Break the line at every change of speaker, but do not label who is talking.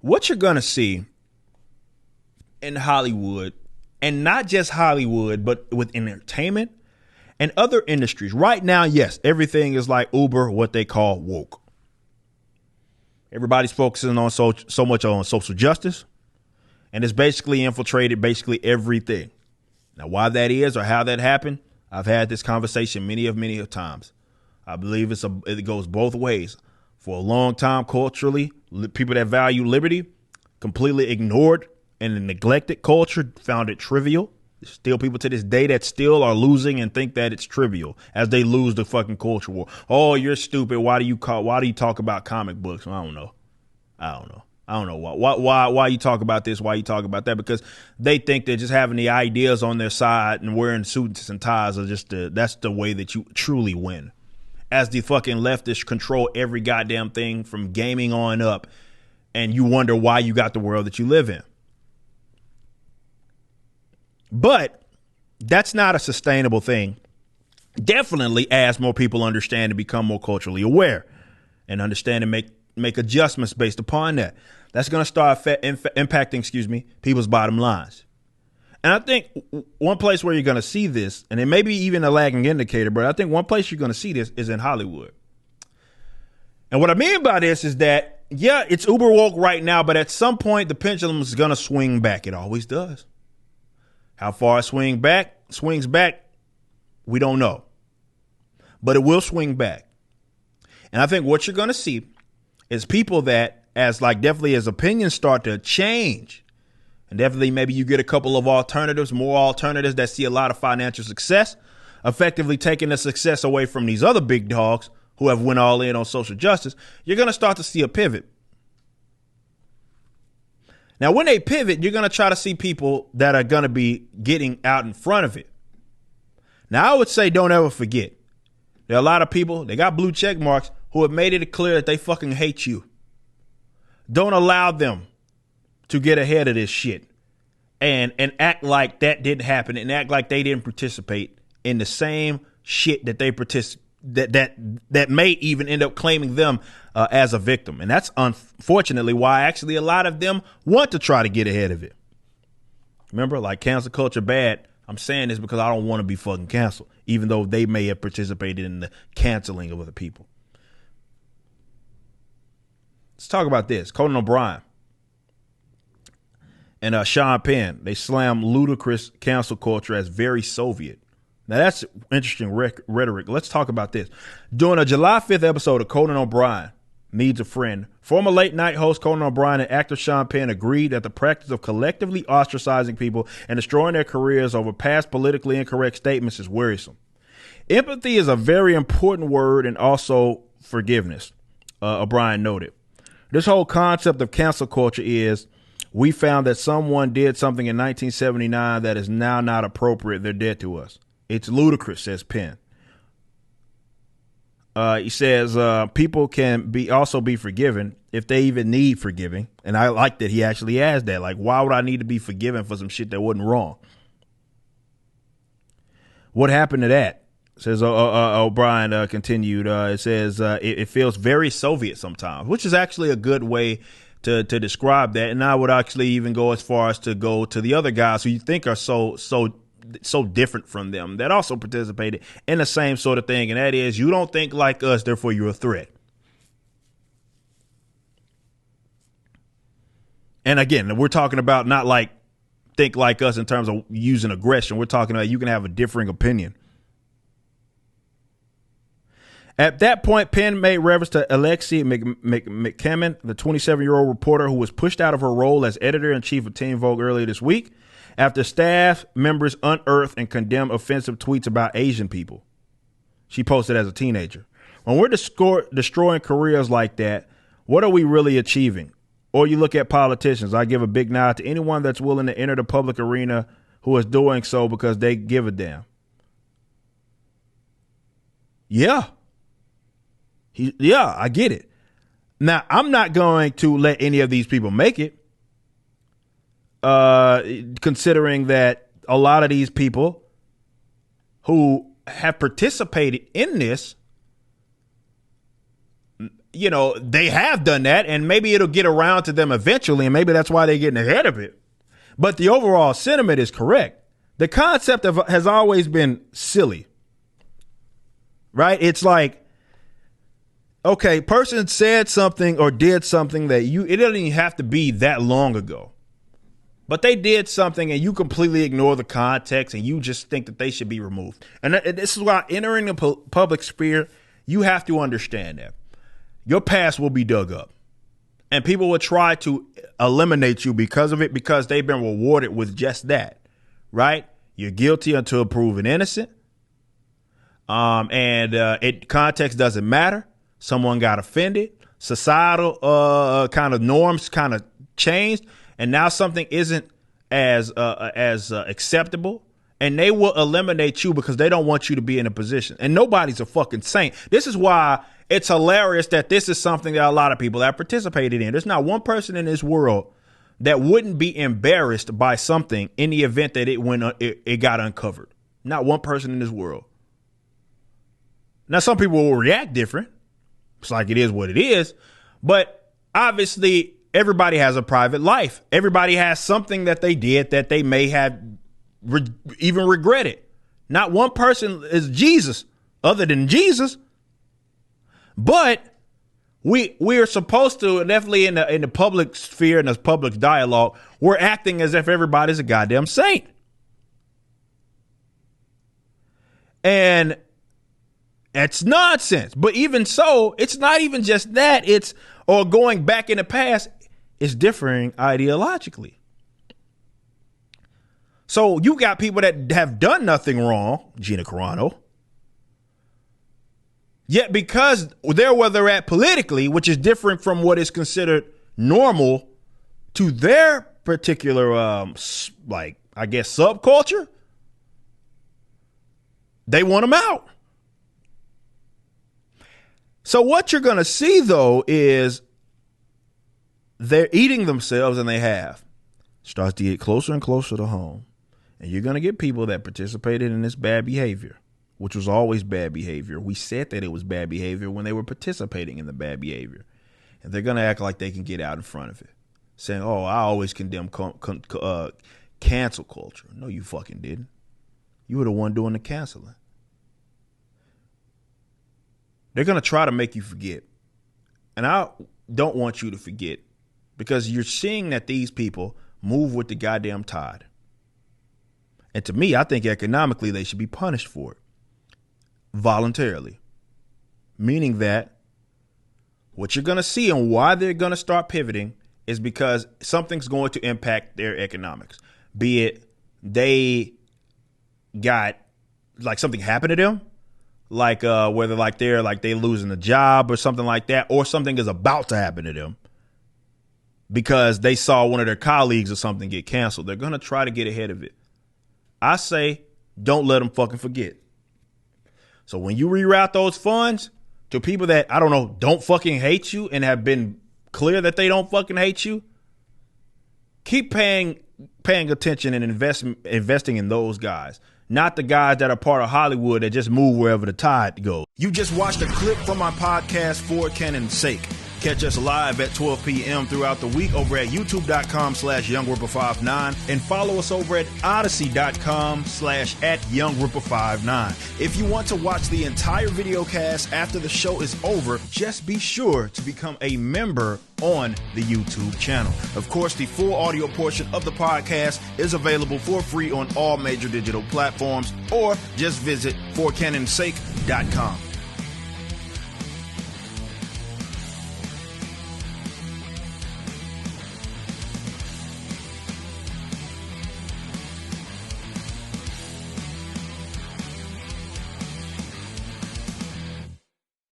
what you're going to see in Hollywood, and not just Hollywood, but with entertainment and other industries. Right now, yes, everything is like uber what they call woke. Everybody's focusing on so much on social justice, and it's basically infiltrated basically everything. Now, why that is or how that happened, I've had this conversation many of times. I believe it goes both ways. For a long time, culturally, people that value liberty completely ignored and neglected culture, found it trivial. There's still people to this day that still are losing and think that it's trivial as they lose the fucking culture war. Oh, you're stupid. Why do you talk about comic books? I don't know. I don't know why you talk about this, why you talk about that, because they think that just having the ideas on their side and wearing suits and ties are that's the way that you truly win. As the fucking leftists control every goddamn thing from gaming on up, and you wonder why you got the world that you live in. But that's not a sustainable thing. Definitely as more people understand and become more culturally aware and understand and make adjustments based upon that. That's going to start impacting, people's bottom lines. And I think one place where you're going to see this, and it may be even a lagging indicator, but I think one place you're going to see this is in Hollywood. And what I mean by this is that, yeah, it's uber woke right now, but at some point the pendulum is going to swing back. It always does. How far it swings back, we don't know. But it will swing back. And I think what you're going to see is people that definitely as opinions start to change, and definitely maybe you get a couple of more alternatives that see a lot of financial success, effectively taking the success away from these other big dogs who have went all in on social justice, you're going to start to see a pivot. Now, when they pivot, you're going to try to see people that are going to be getting out in front of it. Now, I would say don't ever forget. There are a lot of people, they got blue check marks, who have made it clear that they fucking hate you. Don't allow them to get ahead of this shit and act like that didn't happen and act like they didn't participate in the same shit that they that may even end up claiming them as a victim. And that's unfortunately why actually a lot of them want to try to get ahead of it. Remember, like cancel culture bad. I'm saying this because I don't want to be fucking canceled, even though they may have participated in the canceling of other people. Let's talk about this. Conan O'Brien and Sean Penn, they slam ludicrous cancel culture as very Soviet. Now, that's interesting rhetoric. Let's talk about this. During a July 5th episode of Conan O'Brien Needs a Friend, former late-night host Conan O'Brien and actor Sean Penn agreed that the practice of collectively ostracizing people and destroying their careers over past politically incorrect statements is worrisome. Empathy is a very important word, and also forgiveness, O'Brien noted. This whole concept of cancel culture is, we found that someone did something in 1979 that is now not appropriate. They're dead to us. It's ludicrous, says Penn. He says people can also be forgiven if they even need forgiving. And I like that he actually has that. Like, why would I need to be forgiven for some shit that wasn't wrong? What happened to that? Says O'Brien continued. It says it feels very Soviet sometimes, which is actually a good way to describe that. And I would actually even go as far as to go to the other guys who you think are so different from them that also participated in the same sort of thing. And that is, you don't think like us, therefore you're a threat. And again, we're talking about not like think like us in terms of using aggression. We're talking about you can have a differing opinion. At that point, Penn made reference to Alexei McCammon, the 27-year-old reporter who was pushed out of her role as editor-in-chief of Teen Vogue earlier this week after staff members unearthed and condemned offensive tweets about Asian people. She posted as a teenager. When we're destroying careers like that, what are we really achieving? Or you look at politicians. I give a big nod to anyone that's willing to enter the public arena who is doing so because they give a damn. Yeah. I get it. Now, I'm not going to let any of these people make it, considering that a lot of these people who have participated in this, they have done that, and maybe it'll get around to them eventually, and maybe that's why they're getting ahead of it. But the overall sentiment is correct. The concept has always been silly, right? It's like, okay, person said something or did something that it doesn't even have to be that long ago. But they did something and you completely ignore the context and you just think that they should be removed. And this is why entering the public sphere, you have to understand that your past will be dug up and people will try to eliminate you because of it, because they've been rewarded with just that, right? You're guilty until proven innocent. Context doesn't matter. Someone got offended. Societal kind of norms kind of changed. And now something isn't as acceptable, and they will eliminate you because they don't want you to be in a position. And nobody's a fucking saint. This is why it's hilarious that this is something that a lot of people have participated in. There's not one person in this world that wouldn't be embarrassed by something in the event that it got uncovered. Not one person in this world. Now, some people will react different. It's like it is what it is. But obviously, everybody has a private life. Everybody has something that they did that they may have even regretted. Not one person is Jesus other than Jesus. But we are supposed to, definitely in the public sphere and the public dialogue, we're acting as if everybody's a goddamn saint. And that's nonsense. But even so, it's not even just that. Or going back in the past. It's differing ideologically. So you got people that have done nothing wrong, Gina Carano. Yet because they're where they're at politically, which is different from what is considered normal to their particular, subculture, they want them out. So what you're going to see, though, is they're eating themselves, and they have. Starts to get closer and closer to home. And you're going to get people that participated in this bad behavior, which was always bad behavior. We said that it was bad behavior when they were participating in the bad behavior. And they're going to act like they can get out in front of it, saying, oh, I always condemn cancel culture. No, you fucking didn't. You were the one doing the canceling. They're going to try to make you forget. And I don't want you to forget. Because you're seeing that these people move with the goddamn tide. And to me, I think economically they should be punished for it. Voluntarily. Meaning that what you're going to see and why they're going to start pivoting is because something's going to impact their economics. Be it they got something happened to them. Whether they're losing a job or something like that. Or something is about to happen to them. Because they saw one of their colleagues or something get canceled. They're going to try to get ahead of it. I say, don't let them fucking forget. So when you reroute those funds to people that, I don't know, don't fucking hate you and have been clear that they don't fucking hate you, keep paying attention and investing in those guys. Not the guys that are part of Hollywood that just move wherever the tide goes. You just watched a clip from my podcast, For Canon's Sake. Catch us live at 12 p.m. throughout the week over at youtube.com/YoungRipper59 and follow us over at odyssey.com/@YoungRipper59. If you want to watch the entire video cast after the show is over, just be sure to become a member on the YouTube channel. Of course, the full audio portion of the podcast is available for free on all major digital platforms, or just visit forcanonsake.com.